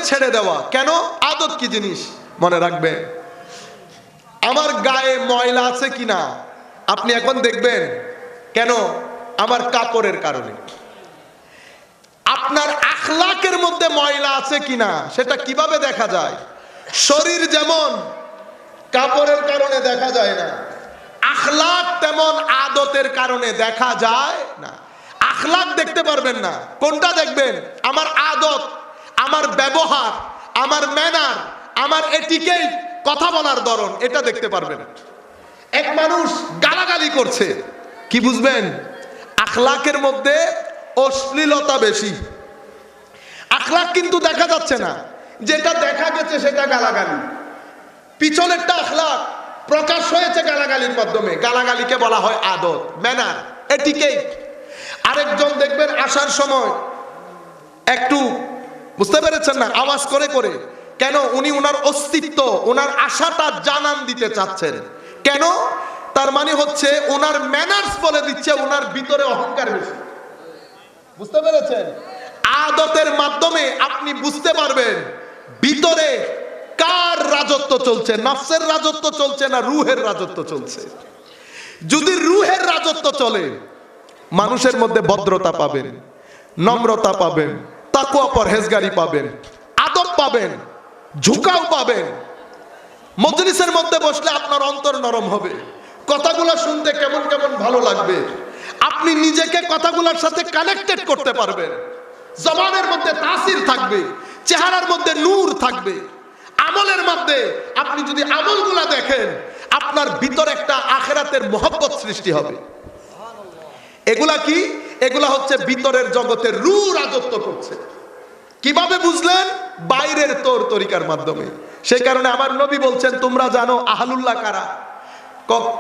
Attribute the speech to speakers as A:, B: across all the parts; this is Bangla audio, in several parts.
A: ছেড়ে দেওয়া। কেন? আদত কি জিনিস মনে রাখবেন। আমার গায়ে ময়লা আছে কিনা আপনি এখন দেখবেন। কেন? আমার কাপড়ের কারণে। আপনার আখলাকের মধ্যে ময়লা আছে কিনা সেটা কিভাবে দেখা যায়? শরীর যেমন কাপড়ের কারণে দেখা যায় না, আখলাক তেমন আদতের কারণে দেখা যায় না। আখলাক দেখতে পারবেন না, কোনটা দেখবেন? আমার আদত, আমার ব্যবহার, আমার ম্যানার, আমার এটিকেট, কথা বলার ধরন, এটা দেখতে পারবেন। এক মানুষ গালাগালি করছে, কি বুঝবেন? আখলাকের মধ্যে অশ্লীলতা বেশি। আখলাক কিন্তু দেখা যাচ্ছে না, যেটা দেখা গেছে সেটা গালাগালি। পিছনেরটা আখলাক, প্রকাশ হয়েছে গালাগালির মাধ্যমে। গালাগালিকে বলা হয় আদত, ম্যানার, এটিকেট। আরেকজন দেখবেন আসার সময় একটু, বুঝতে পেরেছেন না, আওয়াজ করে করে। কেন? উনি ওনার অস্তিত্ব, ওনার আশাটা জানান দিতে চাচ্ছেন। কেন? তার মানে হচ্ছে ওনার ম্যানার্স বলে দিচ্ছে ওনার ভিতরে অহংকার বেশি। বুঝতে পেরেছেন? আদতের মাধ্যমে আপনি বুঝতে পারবেন ভিতরে কার রাজত্ব চলছে, নফসের রাজত্ব চলছে না রূহের রাজত্ব চলছে। যদি রূহের রাজত্ব চলে, মানুষের মধ্যে ভদ্রতা পাবেন, নম্রতা পাবেন, তাকওয়া পরহেজগারি পাবেন, আদব পাবেন, ঝুঁকাও পাবেন। মজলিসের মধ্যে বসলে আপনার অন্তর নরম হবে, কথাগুলো শুনতে কেমন কেমন ভালো লাগবে। আপনি নিজেকে কথাগুলোর সাথে কানেক্টেড করতে পারবেন। জবানের মধ্যে তাসির থাকবে, চেহারার মধ্যে নূর থাকবে। আমলের মধ্যে আপনি যদি আমলগুলা দেখেন, আপনার ভিতরে একটা আখিরাতের মহব্বত সৃষ্টি হবে। এগুলা কি? এগুলা হচ্ছে ভিতরের জগতের রূহ রাজত্ব করছে। কিভাবে বুঝলেন? বাইরের তোর তরিকার মাধ্যমে। সেই কারণে আমার নবী বলছেন, তোমরা জানো আহলুল্লাহ কারা?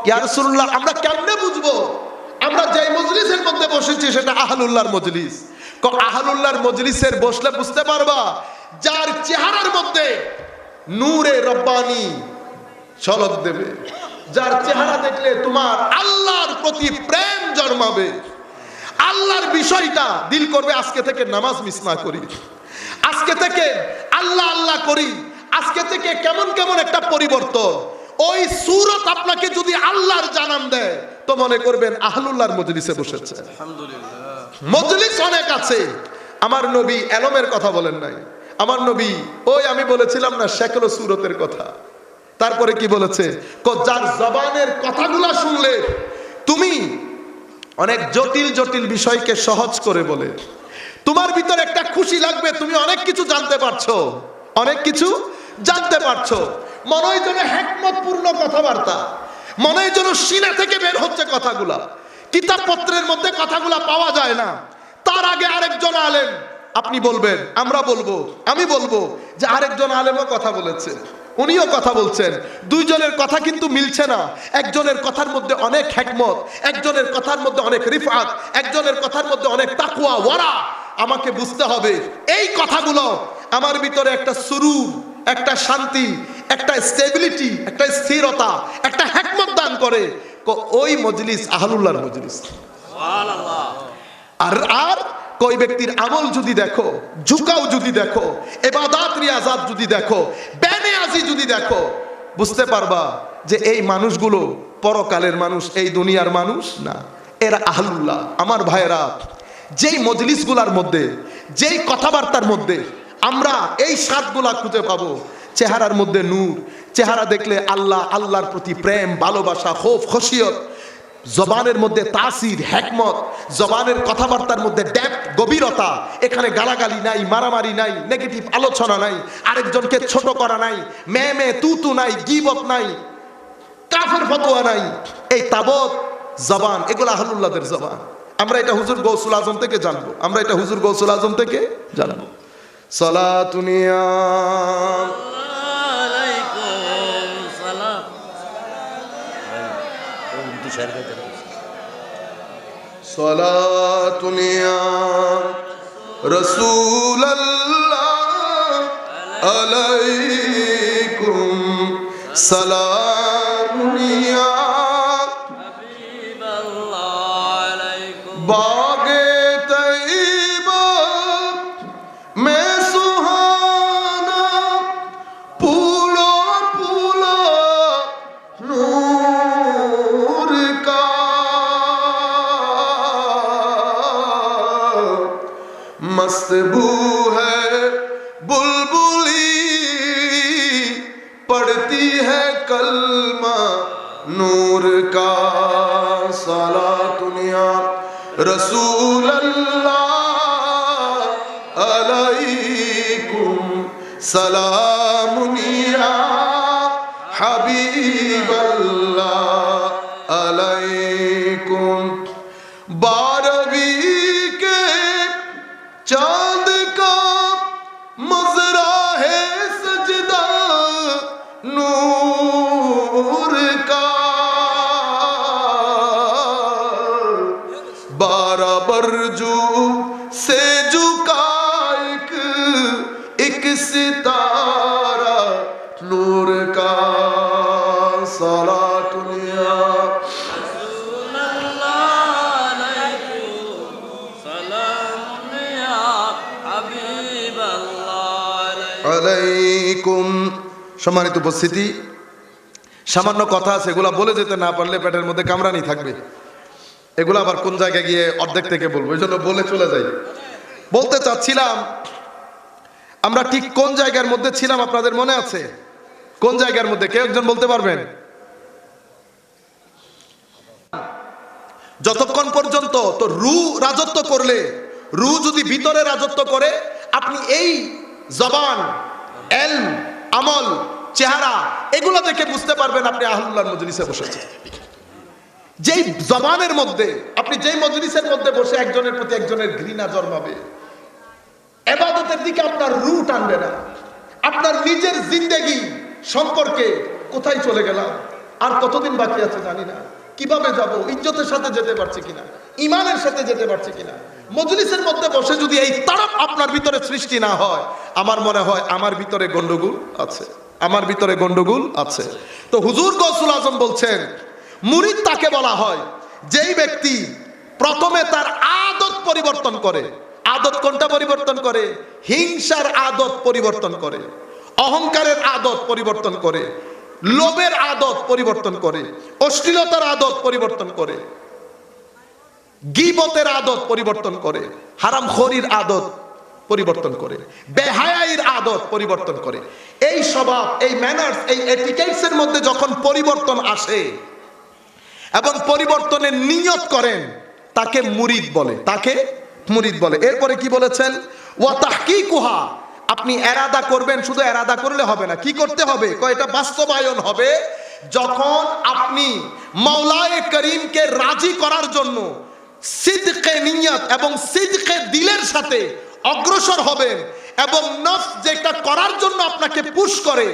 A: ইয়া রাসূলুল্লাহ, আমরা কেমনে বুঝবো? আমরা যে মজলিসের মধ্যে বসেছি সেটা আহলুল্লাহর মজলিস। আহলুল্লাহর মজলিসের বসলে বুঝতে পারবা যার চেহারার মধ্যে নূরে রব্বানি ঝলক দেবে, যার চেহারা দেখলে তোমার আল্লাহর প্রতি প্রেম জন্মাবে, আল্লাহর বিষয়টা দিল করবে আজকে থেকে নামাজ মিস না করি, আজকে থেকে আল্লাহ আল্লাহ করি, আজকে থেকে কেমন কেমন একটা পরিবর্তন। ওই সূরত আপনাকে যদি আল্লাহর জানান দেয় তো মনে করবেন আহলুল্লাহর মজলিসে বসেছে। আলহামদুলিল্লাহ। মজলিস অনেক আছে। আমার নবী এলমের কথা বলেন নাই, আমার নবী ওই আমি বলেছিলাম না শেকল সূরতের কথা। তারপরে কি বলেছে? যার জবানের কথাগুলা শুনলে তুমি অনেক জটিল জটিল বিষয়কে সহজ করে বলে, তোমার ভিতরে একটা খুশি লাগবে, তুমি অনেক কিছু জানতে পারছো, অনেক কিছু জানতে পারছো। মনে হয় যেন হিকমতপূর্ণ কথাবার্তা, মনে হয় যেন সিনা থেকে বের হচ্ছে কথাগুলা। কিতাবপত্রের মধ্যে কথাগুলা পাওয়া যায় না। তার আগে আরেকজন আলেম, আপনি বলবেন, আমরা বলবো, আমি বলবো যে আরেকজন আলেমও কথা বলেছে, উনিও কথা বলছেন। দুইজনের কথা কিন্তু মিলছে না। একজনের কথার মধ্যে অনেক হিকমত, একজনের কথার মধ্যে অনেক রিফাত, একজনের কথার মধ্যে অনেক তাকওয়া ওয়ারা। আমাকে বুঝতে হবে এই কথাগুলো আমার ভিতরে একটা সুরুর, একটা শান্তি, একটা স্টেবিলিটি, একটা স্থিরতা, একটা হিকমত দান করে। ওই মজলিস আহলুল্লাহর মজলিস। সুবহানাল্লাহ। আর কোই ব্যক্তির আমল যদি দেখো, ঝুঁকাও যদি দেখো, ইবাদত রিয়াজাত যদি দেখো, বেনিয়াজি যদি দেখো, বুঝতে পারবা যে এই মানুষগুলো পরকালের মানুষ, এই দুনিয়ার মানুষ না, এরা আহলুল্লাহ। আমার ভাইয়েরা, যেই মজলিসগুলার মধ্যে, যেই কথাবার্তার মধ্যে আমরা এই স্বাদগুলা খুঁজে পাবো, চেহারার মধ্যে নূর, চেহারা দেখলে আল্লাহ, আল্লাহর প্রতি প্রেম, ভালোবাসা, খৌফ, খশিয়ত, জবানের মধ্যে তাসির, হিকমত, জবানের কথাবার্তার মধ্যে ডেপথ, গভীরতা। এখানে গালাগালি নাই, মারামারি নাই, নেগেটিভ আলোচনা নাই, আরেকজনকে ছোট করা নাই, মে তু নাই, গীবত নাই, কাফের ফতোয়া নাই। এই তাবত জবান, এগুলো আহলুল্লাহদের জবান। আমরা এটা হুজুর গৌসুল আজম থেকে জানবো, আমরা এটা হুজুর গৌসুল আজম থেকে জানবো। সালাতুনিয়া সালাতুনিয়া রাসূলুল্লাহ আলাইকুম সালাতুনিয়া হাবিবাল্লাহ আলাইকুম বাগে তৈবা মে সুহান मस्त बू है बुलबुली पढ़ती है कलमा नूर का सलातुनिया रसूल अल्लाह अलैकुम सलामुनिया हबीब अल्लाह अलैकुम। 12वीं के चांद का मजरा है सजदा नूर का, 12 बरजू से झुका एक सितारा नूर का सलातुनिया আলাইকুম। সম্মানিত উপস্থিতি, সামান্য কথা আছে, এগুলা বলে যেতে না পারলে পেটের মধ্যে কামড়ানি থাকবে। এগুলো আবার কোন জায়গায় গিয়ে অর্ধেক থেকে বলবো, এই জন্য বলে চলে যাই। বলতে চাচ্ছিলাম আমরা ঠিক কোন জায়গার মধ্যে ছিলাম আপনাদের মনে আছে? কোন জায়গার মধ্যে কেউ একজন বলতে পারবেন? যতক্ষণ পর্যন্ত তো রু রাজত্ব করলে, রু যদি ভিতরে রাজত্ব করে, আপনি এই জবান, এলম, আমল, চেহারা এগুলো দেখে বুঝতে পারবেন আপনি আহলুল্লাহর মজলিসে বসেছেন। যেই জবানের মধ্যে আপনি, যেই মজলিসের মধ্যে বসে একজনের প্রতি একজনের ঘৃণা জন্মাবে, ইবাদতের দিকে আপনার রু টানবে না, আপনার নিজের জিন্দেগি সম্পর্কে কোথায় চলে গেলাম, আর কতদিন বাকি আছে জানি না, কিভাবে যাব, ইজ্জতের সাথে যেতে পারছি কিনা, ইমানের সাথে যেতে পারছি কিনা, মজলিসের মধ্যে বসে যদি এই তাড়প আপনার ভিতরে সৃষ্টি না হয়, আমার মনে হয় আমার ভিতরে গন্ডগোল আছে, আমার ভিতরে গন্ডগোল আছে। তো হুজুর গৌসুল আজম বলছেন মুরিদ তাকে বলা হয় যেই ব্যক্তি প্রথমে তার আদত পরিবর্তন করে। আদত কোনটা পরিবর্তন করে? হিংসার আদত পরিবর্তন করে, অহংকারের আদত পরিবর্তন করে, লোভের আদত পরিবর্তন করে, অশ্লীলতার আদত পরিবর্তন করে, গীবতের আদত পরিবর্তন করে, হারামখোরির আদত পরিবর্তন করে, বেহায়াইর আদত পরিবর্তন করে। এই স্বভাব, এই ম্যানার্স, এই এটিকেটসের মধ্যে যখন পরিবর্তন আসে এবং পরিবর্তনের নিয়ত করেন, তাকে মুরিদ বলে, তাকে মুরিদ বলে। এরপরে কি বলেছেন? ওয়া তাহকিকুহা, আপনি এরাদা করবেন, শুধু এরাদা করলে হবে না, কি করতে হবে? এটা বাস্তবায়ন হবে যখন আপনি মাওলায়ে করিমকে রাজি করার জন্য সিদকে নিয়ত এবং সিদকে দিলের সাথে অগ্রসর হবেন, এবং নফস যেটা করার জন্য আপনাকে পুশ করে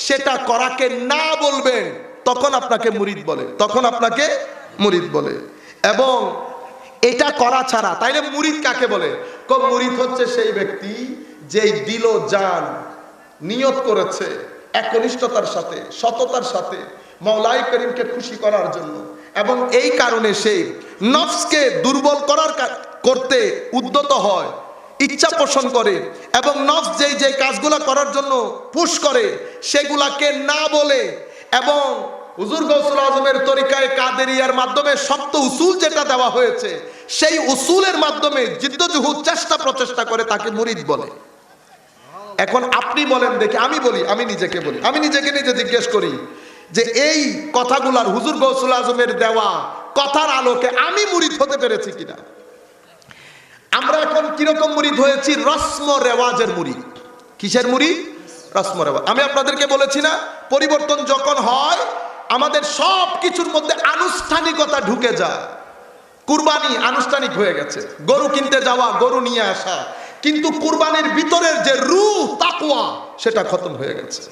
A: সেটা করাকে না বলবেন, তখন আপনাকে মুরিদ বলে, তখন আপনাকে মুরিদ বলে। এবং এটা করা ছাড়া, তাইলে মুরিদ কাকে বলে? মুরিদ হচ্ছে সেই ব্যক্তি যেই দিল জান নিয়ত করেছে একনিষ্ঠতার সাথে, সততার সাথে মাওলাই করিমকে খুশি করার জন্য, এবং এই কারণে সে নফসকে দুর্বল করতে উদ্যত হয়, ইচ্ছা পোষণ করে, এবং নফস যেই যে কাজগুলো করার জন্য পুশ করে সেগুলাকে না বলে, এবং হুজুর গৌসুল আজমের তরিকায় কাদেরিয়ার মাধ্যমে সপ্ত উসুল যেটা দেওয়া হয়েছে সেই উসুলের মাধ্যমে জিদ্দজুহুদ চেষ্টা প্রচেষ্টা করে, তাকে মুরিদ বলে। এখন আপনি বলেন দেখি, আমি বলি, আমি নিজেকে বলি, আমি নিজেকে নিজে জিজ্ঞেস করি যে এই কথাগুলার হুজুর গৌসুল আজমের দেওয়া কথার আলোকে আমি মুরিদ হতে পেরেছি কিনা? আমরা এখন কিরকম মুরিদ হয়েছি? রসম রেওয়াজের মুরিদ। কিসের মুরিদ? রসম রেওয়াজ। আমি আপনাদেরকে বলেছি না, পরিবর্তন যখন হয় আমাদের সব কিছুর মধ্যে আনুষ্ঠানিকতা ঢুকে যায়। কুরবানি আনুষ্ঠানিক হয়ে গেছে, গরু কিনতে যাওয়া, গরু নিয়ে আসা, কিন্তু কুরবানির ভিতরের যে রূহ তাকওয়া সেটা খতম হয়ে গেছে।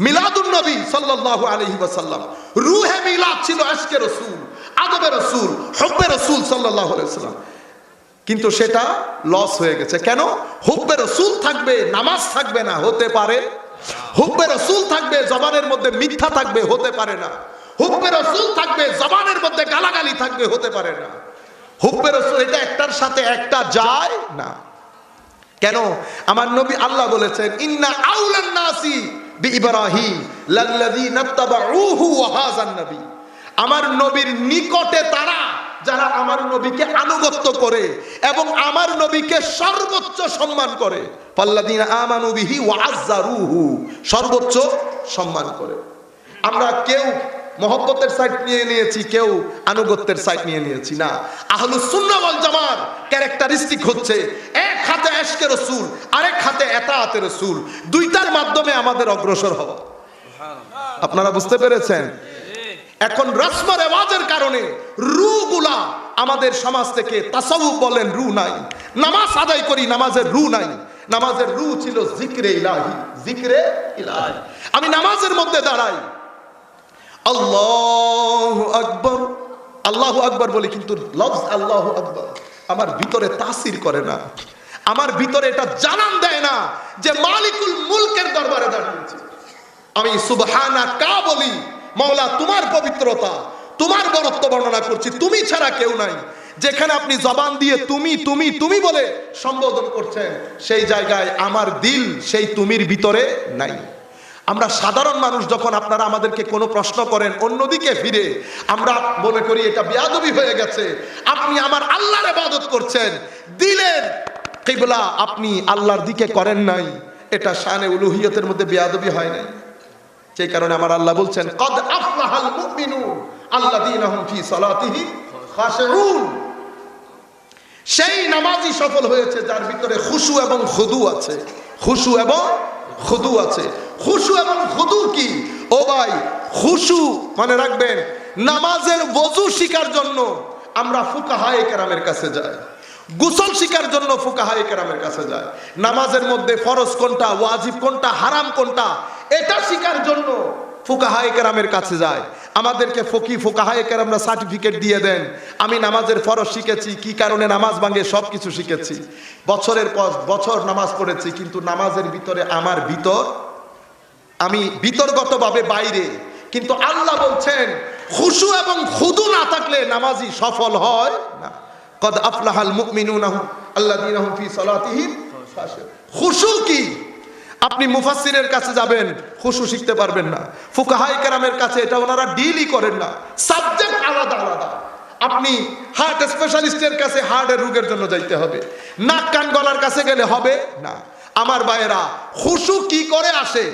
A: মিলাদুন নবী সাল্লাল্লাহু আলাইহি ওয়াসাল্লাম, রূহে মিলাদ ছিল আশকে রাসূল, আদবে রাসূল, হুব্বে রাসূল সাল্লাল্লাহু আলাইহি ওয়াসাল্লাম, কিন্তু সেটা লস হয়ে গেছে। কেন? হুব্বে রাসূল থাকবে, নামাজ থাকবে না, হতে পারে। হুব্বে রাসূল থাকবে, জবানের মধ্যে মিথ্যা থাকবে, হতে পারে না। হুব্বে রাসূল থাকবে, জবানের মধ্যে গালাগালি থাকবে, হতে পারে না। হুব্বে রাসূল এটা একটার সাথে একটা যায় না। কেন? আমার নবী আল্লাহ বলেছেন ইন্না আউলান নাসি বিইব্রাহিম লাল্লাযীনা তাবাউহু ওয়া হাযান নবী, আমার নবীর নিকটে তারা যারা আমার নবীকে আনুগত্য করে এবং আমার নবীকে সর্বোচ্চ সম্মান করে। ফাল্লাযীনা আমানু বিহি ওয়া আযযারুহু, সর্বোচ্চ সম্মান করে। আমরা কেউ মহব্বতের সাইড নিয়ে নিয়েছি, কেউ আনুগত্যের সাইড নিয়ে নিয়েছি না। আহলুস সুন্নাহ ওয়াল জামার ক্যারেক্টারিস্টিক হচ্ছে এক হাতে ইশকে রাসূল, আরেক হাতে ইতাআতে রাসূল, দুইটার মাধ্যমে আমাদের অগ্রসর হওয়া। আপনারা বুঝতে পেরেছেন? এখন রসম রেওয়াজের কারণে রুগুলা আমাদের সমাজ থেকে, তাসাউফ বলেন রু নাই, নামাজ আদায় করি নামাজের রু নাই। নামাজের রু ছিল জিক্রে ইলাহি, জিক্রে ইলাহি। আমি নামাজের মধ্যে দাঁড়াই, আল্লাহু আকবার, আল্লাহু আকবার বলি, কিন্তু লফজ আল্লাহু আকবার আমার ভিতরে তাসির করে না, আমার ভিতরে এটা জানান দেয় না যে মালিকুল মুলকের দরবারে দাঁড়িয়েছি। আমি সুবহানাকা বলি, মাওলা তোমার পবিত্রতা, তোমার বরত্ব বর্ণনা করছি, তুমি ছাড়া কেউ নাই। যেখানে আপনি জবান দিয়ে তুমি তুমি তুমি বলে সম্বোধন করছেন, সেই জায়গায় আমার দিল সেই তুমির ভিতরে নাই। আমরা সাধারণ মানুষ যখন আপনারা আমাদেরকে কোনো প্রশ্ন করেন, অন্যদিকে ফিরে আমরা মনে করি এটা বেয়াদবি হয়ে গেছে। আপনি আমার আল্লাহর ইবাদত করছেন, দিলের কিবলা আপনি আল্লাহর দিকে করেন নাই, এটা শানে উলুহিয়তের মধ্যে বেয়াদবি হয় নাই। সেই কারণে আমার আল্লাহ বলছেন, কদ আফলাহাল মুমিনুন আল্লাযীনা হুম ফি সালাতিহিম খাশিউন। সেই নামাজি সফল হয়েছে যার ভিতরে খুশু এবং খুদু আছে। খুশু এবং খুদু আছে। খুশু এবং খুদু কি? ও ভাই, খুশু মনে রাখবেন, নামাজের ওযু শিখার জন্য আমরা ফুকাহায়ে কেরামের কাছে যাই, গোসল শিখার জন্য ফুকাহায়ে কেরামের কাছে যায়, নামাজের মধ্যে ফরজ কোনটা, ওয়াজিব কোনটা, হারাম কোনটা, এটা শিখার জন্য ফুকাহায়ে কেরামের কাছে যায়। আমাদেরকে ফুকাহায়ে কেরামরা সার্টিফিকেট দিয়ে দেন, আমি নামাজের ফরজ শিখেছি, কি কারণে নামাজ ভাঙে সব কিছু শিখেছি, বছরের পর বছর নামাজ পড়েছি, কিন্তু নামাজের ভিতরে আমার ভিতর, আমি বিতর্গতভাবে বাইরে। কিন্তু আল্লাহ বলছেন খুশু এবং খুদু না থাকলে নামাজি সফল হয় না। কদ আফলাহাল মুমিনুনা আল্লাযীনা হুম ফি সালাতিহিম খাশিউন। খুশু কি? আপনি মুফাসসিরের কাছে যাবেন, খুশু শিখতে পারবেন না। ফুকাহায়ে কেরামের কাছে এটা ওনারা ডিলই করেন না, সাবজেক্ট আলাদা আলাদা। আপনি হার্ট স্পেশালিস্টের কাছে হার্টের রোগের জন্য যাইতে হবে, নাক কান গলার কাছে গেলে হবে না। আমার ভাইয়েরা, খুশু কি করে আসে,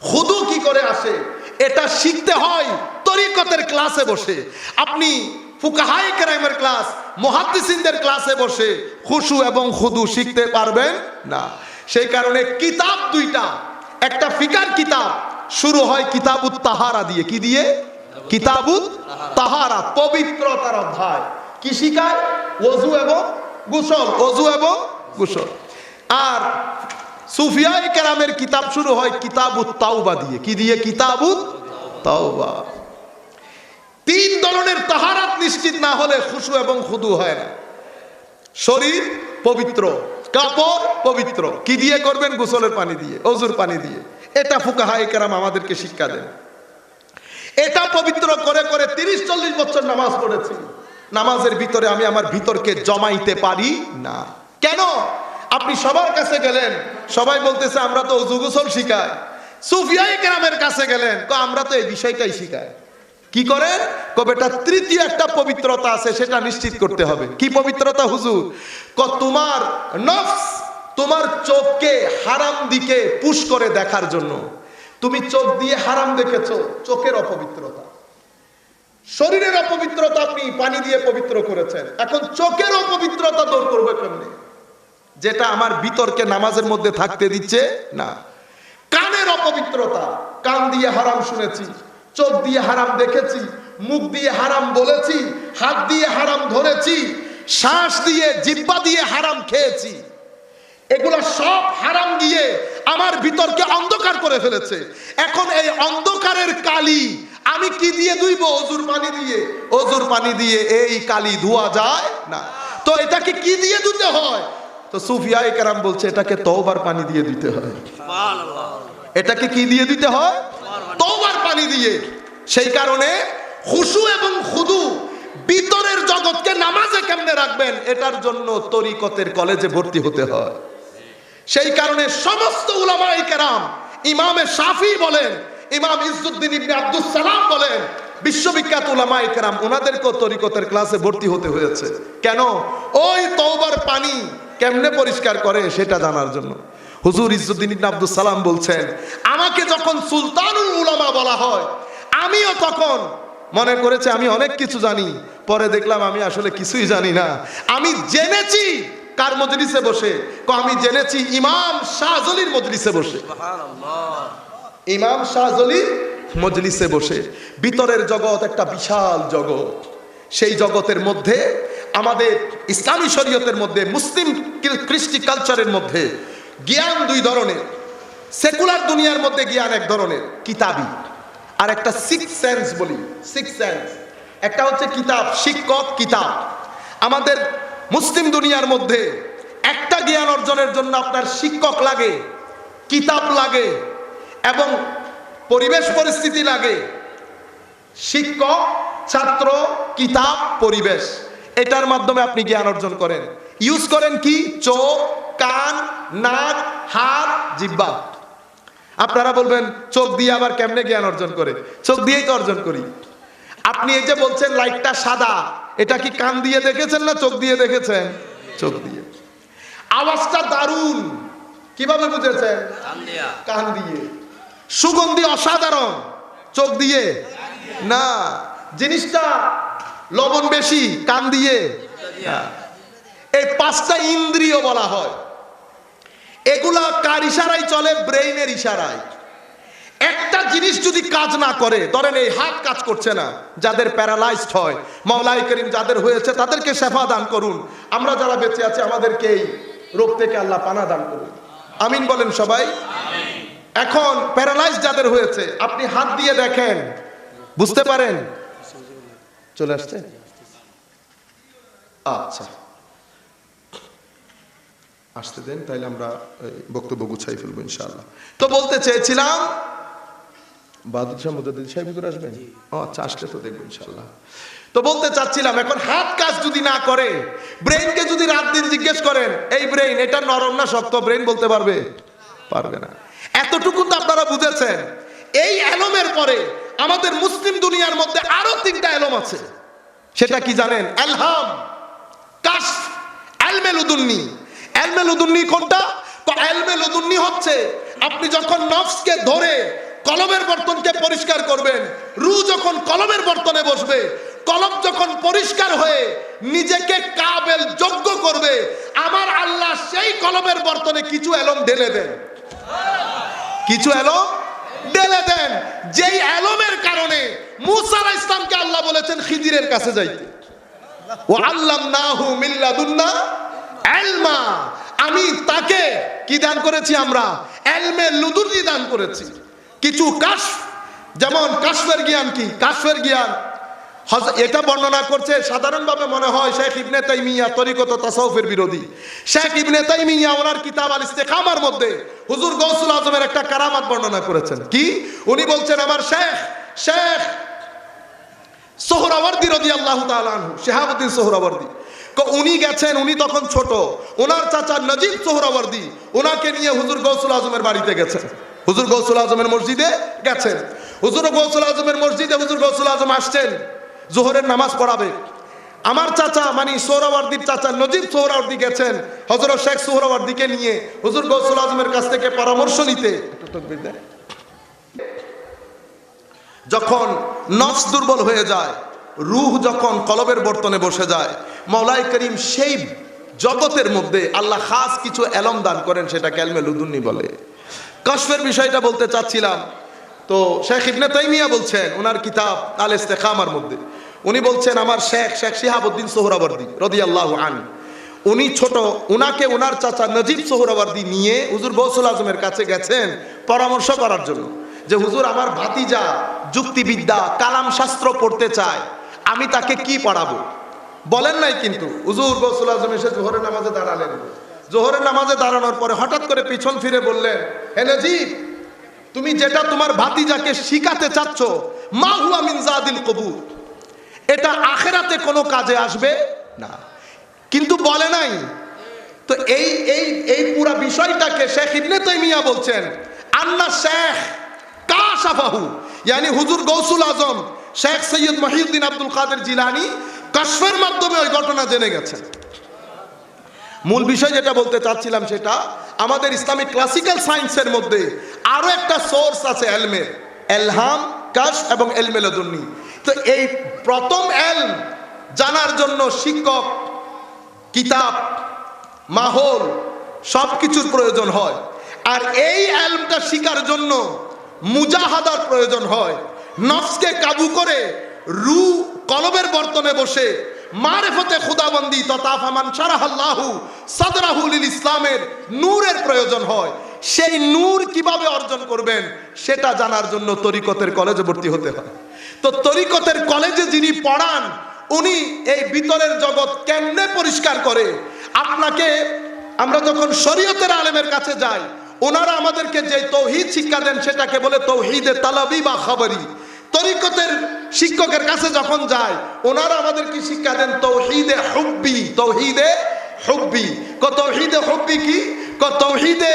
A: খুদু কি করে আসে, এটা শিখতে হয় তরিকতের ক্লাসে বসে। আপনি ফুকাহায়ে কেরামের ক্লাস, মুহাদ্দিসিনদের ক্লাসে বসে খুশু এবং খুদু শিখতে পারবেন না। সেই কারণে কিতাব দুইটা, একটা ফিকার কিতাব শুরু হয় কিতাবুত তাহারা দিয়ে। কি দিয়ে? কিতাবুত তাহারা, পবিত্রতার অধ্যায়। কি শিখায়? ওযু এবং গোসল, ওযু এবং গোসল। আর সুফিয়ায়ে কেরামের কিতাব শুরু হয় কিতাবুত তাওবা দিয়ে। কি দিয়ে? কিতাবুত তাওবা। তিন ধরনের তাহারাত নিশ্চিত না হলে খুশু এবং খুদু হয় না। শরীর পবিত্র, কাপড় পবিত্র, কি দিয়ে করবেন? গোসলের পানি দিয়ে, ওযুর পানি দিয়ে। এটা ফুকাহায়ে কেরাম আমাদেরকে শিক্ষা দেন। এটা পবিত্র করে করে 30-40 বছর নামাজ পড়েছি, নামাজের ভিতরে আমি আমার ভিতরকে জমাইতে পারি না। কেন? আপনি সবার কাছে গেলেন, সবাই বলতেছে আমরা তো ওযু গোসল শিখাই। সুফিয়ায়ে কেরামের কাছে গেলেন, আমরা তো এই বিষয়টাই শিখাই। কি করেন? বেটা তৃতীয় একটা পবিত্রতা আছে, সেটা নিশ্চিত করতে হবে। কি পবিত্রতা হুজুর? তোমার নফস, তোমার চোখকে হারাম দিকে পুশ করে দেখার জন্য। তুমি চোখ দিয়ে হারাম দেখেছো, চোখের অপবিত্রতা। শরীরের অপবিত্রতা আপনি পানি দিয়ে পবিত্র করেছেন, এখন চোখের অপবিত্রতা দূর করবে কেমনে? যেটা আমার ভিতরকে নামাজের মধ্যে থাকতে দিচ্ছে না। কানের অপবিত্রতা, কান দিয়ে হারাম শুনেছি, চোখ দিয়ে হারাম দেখেছি, মুখ দিয়ে হারাম বলেছি, হাত দিয়ে হারাম ধরেছি, শ্বাস দিয়ে, জিহ্বা দিয়ে হারাম খেয়েছি। এগুলা সব হারাম দিয়ে আমার ভিতরকে অন্ধকার করে ফেলেছে। এখন এই অন্ধকারের কালি আমি কি দিয়ে ধুইব? ওযুর পানি দিয়ে। ওযুর পানি দিয়ে এই কালি ধোয়া যায় না। তো এটাকে কি দিয়ে ধুতে হয়? তো সুফিয়ায়ে কেরাম বলছে এটাকে তওবার পানি দিয়ে দিতে হয়। সুবহানাল্লাহ। এটাকে কি দিয়ে দিতে হয়? তওবার পানি দিয়ে। সেই কারণে খুশু এবং খুদু, ভিতরের জগৎকে নামাজে কেমনে রাখবেন, এটার জন্য তরিকতের কলেজে ভর্তি হতে হয়। সেই কারণে সমস্ত উলামায়ে কেরাম, ইমামে শাফি বলেন, ইমাম ইজ্জুদ্দিন ইবনে আব্দুস সালাম বলেন, বিশ্ববিখ্যাত উলামায়ে কেরাম, ওনাদেরকেও তরিকতের ক্লাসে ভর্তি হতে হয়েছে। কেন? ওই তওবার পানি কেমনে পরিষ্কার করে সেটা জানার জন্য। হুজুর ইজ্জুদ্দিন ইবনে আব্দুস সালাম বলছেন, আমাকে যখন সুলতানুল উলামা বলা হয়, আমিও তখন মনে করেছে আমি অনেক কিছু জানি, পরে দেখলাম আমি আসলে কিছুই জানি না। আমি জেনেছি কার মজলিসে বসে? আমি জেনেছি ইমাম শাহজলির মজলিসে বসে। ইমাম শাহজলির মজলিসে বসে। ভিতরের জগৎ একটা বিশাল জগৎ। সেই জগতের মধ্যে আমাদের ইসলামী শরীয়তের মধ্যে, মুসলিম কৃষ্টি কালচারের মধ্যে জ্ঞান দুই ধরনের। সেকুলার দুনিয়ার মধ্যে জ্ঞান এক ধরনের, কিতাবি, আর একটা সিক্স সেন্স বলি, সিক্স সেন্স। একটা হচ্ছে কিতাব, শিক্ষক, কিতাব। আমাদের মুসলিম দুনিয়ার মধ্যে একটা জ্ঞান অর্জনের জন্য আপনার শিক্ষক লাগে, কিতাব লাগে এবং পরিবেশ পরিস্থিতি লাগে। শিক্ষক, ছাত্র, কিতাব, পরিবেশ, এটার মাধ্যমে আপনি জ্ঞান অর্জন করেন। ইউজ করেন কি? চোখ, কান, নাক, হাত, জিহ্বা। আপনারা বলবেন চোখ দিয়ে আবার কেমনে জ্ঞান অর্জন করে? চোখ দিয়েই তো অর্জন করি। আপনি এই যে বলছেন লাইটটা সাদা, এটা কি কান দিয়ে দেখেছেন না চোখ দিয়ে দেখেছেন? চোখ দিয়ে। আওয়াজটা দারুণ, কিভাবে বুঝেছেন? কান দিয়ে। সুগন্ধি অসাধারণ, চোখ দিয়ে না। জিনিসটা লবণ বেশি, কান দিয়ে। এই পাঁচটা ইন্দ্রিয় বলা হয়। এগুলা কার ইশারায় চলে? ব্রেইনের ইশারায়। একটা জিনিস যদি কাজ না করে, ধরেন এই হাত কাজ করছে না, যাদের প্যারালাইজড হয়, মাওলাই করিম যাদের হয়েছে তাদেরকে শেফা দান করুন। আমরা যারা বেঁচে আছি আমাদেরকে এই রোগ থেকে আল্লাহ পানা দান করুন, আমিন বলেন সবাই। এখন প্যারালাইজ যাদের হয়েছে, আপনি হাত দিয়ে দেখেন, বুঝতে পারেন? চলে আসছে? আচ্ছা, আসতে দেন, তাইলে আমরা বক্তব্য গুছাই ফেলবো ইনশাআল্লাহ। তো বলতে চেয়েছিলাম, বাদুর শাহ মুজাদ্দিদ সাহেব করে আসবেন? আচ্ছা, আসলে তো দেখবো ইনশাআল্লাহ। তো বলতে চাচ্ছিলাম, এখন হাত কাজ যদি না করে, ব্রেইনকে যদি রাত দিন জিজ্ঞেস করেন, এই ব্রেইন এটা নরম না শক্ত, ব্রেইন বলতে পারবে? পারবে না। এতটুকু তো আপনারা বুঝেছেন। এই এলমের পরে আমাদের মুসলিম দুনিয়ার মধ্যে আরো তিনটা এলম আছে। সেটা কি জানেন? এলহাম, কাশফ, ইলমে লুদুন্নি। ইলমে লুদুন্নি কোনটা? ইলমে লুদুন্নি হচ্ছে আপনি যখন নফসকে ধরে কলমের বর্তনকে পরিষ্কার করবেন, রূহ যখন কলমের বর্তনে বসবে, কলম যখন পরিষ্কার হয়ে নিজেকে কাবেল যোগ্য করবে, আমার আল্লাহ সেই কলমের বর্তনে কিছু এলম ঢেলে দেন, কিছু এলম ঢেলে দেন। যেই এলমের কারণে মূসা আলাইহিস সালামকে আল্লাহ বলেছেন খিজিরের কাছে যাইতে, ওয়া আল্লামনাহু মিন লাদুন্না ইলমা। আমি তাকে কি দান করেছি? আমরা ইলমে লুদুন্নি দান করেছি। কিছু কাশফ, যেমন কাশফের জ্ঞান। কি কাশফের জ্ঞান? এটা বর্ণনা করছে, সাধারণভাবে মনে হয় শেখ ইবনে তাইমিয়া, তরিকত ও তাসাউফের বিরোধী শেখ ইবনে তাইমিয়া ওনার কিতাব আল ইস্তেকামার মধ্যে হুজুর গৌসুল আজমের একটা কারামাত বর্ণনা করেছেন। কি? উনি বলছেন, আমার শেখ সোহরাওয়ার্দী রাদিয়াল্লাহু তাআলা আনহু, শিহাবুদ্দিন সোহরাওয়ার্দী, উনি গেছেন, উনি তখন ছোট, ওনার চাচা নজিব সোহরাওয়ার্দী ওনাকে নিয়ে হুজুর গৌসুল আজমের বাড়িতে গেছেন, হুজুর গৌসুল আজমের মসজিদে গেছেন। হুজুর গৌসুল আজমের মসজিদে হুজুর গৌসুল আজম আসছেন, জোহরের নামাজ পড়াবে। আমার চাচা মানে সোহরাওয়ার্দীর চাচা নজিব সোহরাওয়ার্দী গেছেন হযরত শেখ সোহরাওয়ার্দীকে নিয়ে হুজুর গৌসুল আজমের কাছ থেকে পরামর্শ নিতে। যখন নফস দুর্বল হয়ে যায়, রূহ যখন কলবের বর্তনে বসে যায়, মাওলাই করিম সেই জগতের মধ্যে আল্লাহ খাস কিছু এলম দান করেন, সেটা ইলমে লুদুন্নি বলে। কাশফের বিষয়টা বলতে চাচ্ছিলাম। তো শেখ ইবনে তাইমিয়া বলছেন ওনার কিতাব আল ইস্তেকামার মধ্যে, উনি বলছেন আমার শেখ শিহাবুদ্দিন সোহরাওয়ার্দী রাদিয়াল্লাহু আনহু, উনি ছোট, উনাকে ওনার চাচা নজিব সোহরাওয়ার্দী নিয়ে হুজুর গৌসুল আজমের কাছে গেছেন পরামর্শ করার জন্য, যে হুজুর আমার ভাতিজা যুক্তিবিদ্যা, কালাম শাস্ত্র পড়তে চায়, আমি তাকে কি পড়াবো? বলেন নাই, কিন্তু হুজুর গৌসুল আজম এসে জোহরের নামাজে দাঁড়ালেন। জোহরের নামাজে দাঁড়ানোর পরে হঠাৎ করে পিছন ফিরে বললেন, হে নজিব, তুমি যেটা তোমার ভাতিজাকে শিখাতে চাচ্ছ, মা হুয়া মিন জাদিল কবুর, এটা আখিরাতে কোনো কাজে আসবে না। কিন্তু বলে নাই তো এই পুরা বিষয়টাকে শেখ ইবনে তাইমিয়া বলছেন, আন্না শেখ কাশাফাহু, ইয়ানি হুজুর গৌসুল আজম শেখ সৈয়দ মহিউদ্দিন আব্দুল কাদের জিলানী কাশফের মাধ্যমে ওই ঘটনা জেনে গেছেন। মূল বিষয় যেটা বলতে চাচ্ছিলাম সেটা, আমাদের ইসলামিক ক্লাসিক্যাল সায়েন্সের মধ্যে আরো একটা সোর্স আছে এলমের, এলহাম, কাশফ এবং এলমে লাদুন্নি। তো এই প্রথম এলম জানার জন্য শিক্ষক, কিতাব, মাহল সবকিছুর প্রয়োজন হয়। আর এই এলমটা শিখার জন্য মুজাহাদার প্রয়োজন হয়। নফসকে কাবু করে রু কলবের বর্তনে বসে মারিফতে খুদাবন্দি তথা ফামান শারাহাল্লাহু সাদরাহু লিল ইসলামের নূরের প্রয়োজন হয়। সেই নূর কিভাবে অর্জন করবেন সেটা জানার জন্য তরিকতের কলেজে ভর্তি হতে হয়। তো তরিকতের কলেজে যিনি পড়ান উনি এই ভিতরের জগৎ কেমনে পরিষ্কার করে আপনাকে, আমরা যখন শরীয়তের আলেমের কাছে যাই ওনারা আমাদেরকে যে তৌহিদ শিক্ষা দেন সেটাকে বলে তৌহিদে তালাবি বা খবরি। তরিকতের শিক্ষকের কাছে যখন যায় ওনারা আমাদেরকে শিক্ষা দেন তৌহিদে হুব্বি। তৌহিদে হুব্বি তৌহিদে হুব্বি কি? তৌহিদে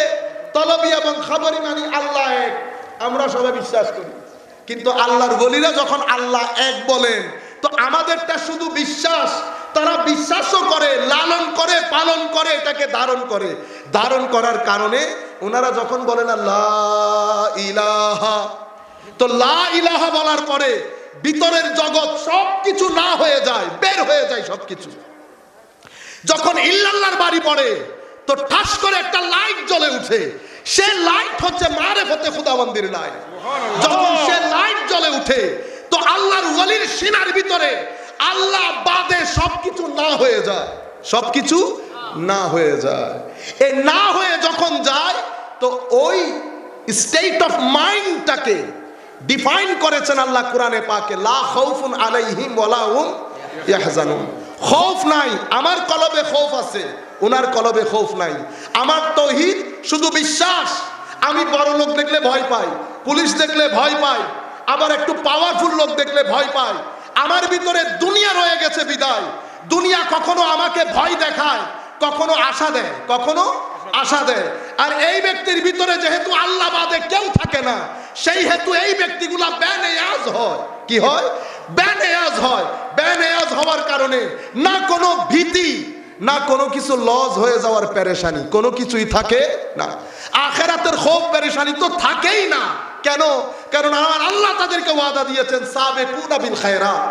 A: তালাবি এবং খবরি মানে আল্লাহ এক, আমরা সবাই বিশ্বাস করি, কিন্তু আল্লাহর ওলিরা যখন আল্লাহ এক বলেন তো আমাদেরটা শুধু বিশ্বাস, তারা বিশ্বাসও করে, লালন করে, পালন করে, এটাকে ধারণ করে। ধারণ করার কারণে ওনারা যখন বলেন লা ইলাহা, তো লা ইলাহা বলার পরে ভিতরের জগৎ সবকিছু না হয়ে যায়, বের হয়ে যায় সবকিছু। যখন ইল্লাল্লাহর বাড়ি পড়ে তো ঠাস করে একটা লাইট জ্বলে উঠে, সে লাইট হচ্ছে মারিফতে খুদাবন্দির লাইট। যখন সে লাইট জ্বলে উঠে তো আল্লাহর ওলির সিনার ভিতরে আল্লাহ বাদে সবকিছু না হয়ে যায়, সবকিছু না হয়ে যায়। এই না হয়ে যখন যায় তো ওই স্টেট অফ মাইন্ডটাকে ডিফাইন করেছেন আল্লাহ কোরআনে পাকে, লা খাউফুন আলাইহিম ওয়ালা হুম ইয়াহজানুন। খৌফ নাই, আমার কলবে খৌফ আছে, ওনার কলবে খৌফ নাই। আমার তৌহিদ শুধু বিশ্বাস। আমি বড় লোক দেখলে ভয় পাই, পুলিশ দেখলে ভয় পাই, আবার একটু পাওয়ারফুল লোক দেখলে ভয় পাই। আমার ভিতরে দুনিয়া রয়ে গেছে বিদায় দুনিয়া কখনো আমাকে ভয় দেখায়, কখনো আশা দেয়, কখনো আশা দেয়। আর এই ব্যক্তির ভিতরে যেহেতু আল্লাহ বাদে কেউ থাকে না, সেই হেতু এই ব্যক্তিগুলা বেনিয়াজ হয়। কি হয়? বেনিয়াজ হয়। বেনিয়াজ হওয়ার কারণে না কোনো ভীতি, না কোনো কিছু লস হয়ে যাওয়ার পেরেশানি, কোনো কিছুই থাকে না। আখিরাতের খৌফ পেরেশানি তো থাকেই না। কেন? কারণ আমার আল্লাহ তাদেরকে ওয়াদা দিয়েছেন সাবিকুনা বিল খায়রাত,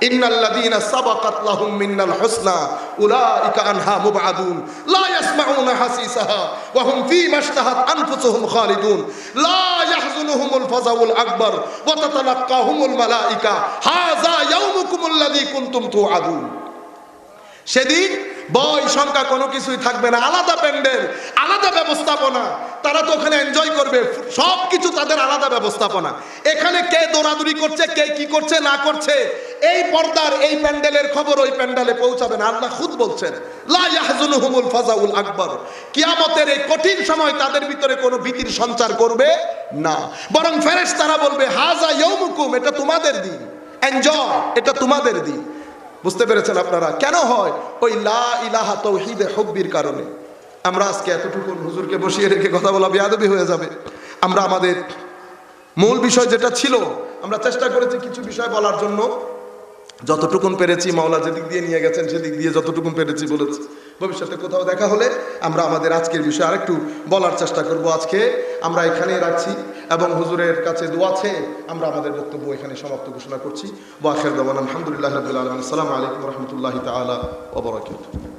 A: ইন্নাল্লাযীনা সাবাকাত লাহুম মিনাল হুসনা উলাইকা আনহা মুবআদুন লা ইয়াসমাউনা হাসিসাহা ওয়া হুম ফীমা ইশতাহাত আনফুসুহুম খালিদুন লা ইয়াহজুনুহুমুল ফাযাউল আকবার ওয়া তাতালাক্কাহুমুল মালায়েকা হাযা ইয়াউমুকুমুল্লাযী কুনতুম তুআদুন। সেদিন বয় সংখ্যা কোনো কিছুই থাকবে না, আলাদা প্যান্ডেল, আলাদা ব্যবস্থাপনা। তারা তো ওখানে এনজয় করবে, সবকিছু তাদের আলাদা ব্যবস্থাপনা। এখানে কে দৌড়াদৌড়ি করছে, কে কি করছে না করছে, এই পর্দার এই প্যান্ডেলের খবর ওই প্যান্ডেলে পৌঁছাবে না। আল্লাহ খুদ বলছেন লা ইয়াহজুনুহুমুল ফাযাউল আকবার, কিয়ামতের এই কঠিন সময় তাদের ভিতরে কোনো ভীতির সঞ্চার করবে না, বরং ফেরেশতারা বলবে হাযা ইয়াউমুকুম, এটা তোমাদের দিন, এনজয়, এটা তোমাদের দিন। বুঝতে পেরেছেন আপনারা? কেন হয়? ওই লা ইলাহা তাওহীদে হুব্বির কারণে। আমরা আজকে এতটুকু হুজুরকে বসিয়ে রেখে কথা বলা বেয়াদবি হয়ে যাবে। আমরা আমাদের মূল বিষয় যেটা ছিল আমরা চেষ্টা করেছি কিছু বিষয় বলার জন্য, যতটুকুন পেরেছি মাওলা যেদিক দিয়ে নিয়ে গেছেন সেদিক দিয়ে যতটুকুন পেরেছি বলেছি। ভবিষ্যতে কোথাও দেখা হলে আমরা আমাদের আজকের বিষয়ে আরেকটু বলার চেষ্টা করব। আজকে আমরা এখানেই রাখছি এবং হুজুরের কাছে দোয়া চেয়ে আমরা আমাদের বক্তব্য এখানে সমাপ্ত ঘোষণা করছি। ওয়া আখির দাওয়ানা আলহামদুলিল্লাহি রাব্বিল আলামিন। আসসালামু আলাইকুম ওয়া রাহমাতুল্লাহি তাআলা ওয়া বারাকাতুহু।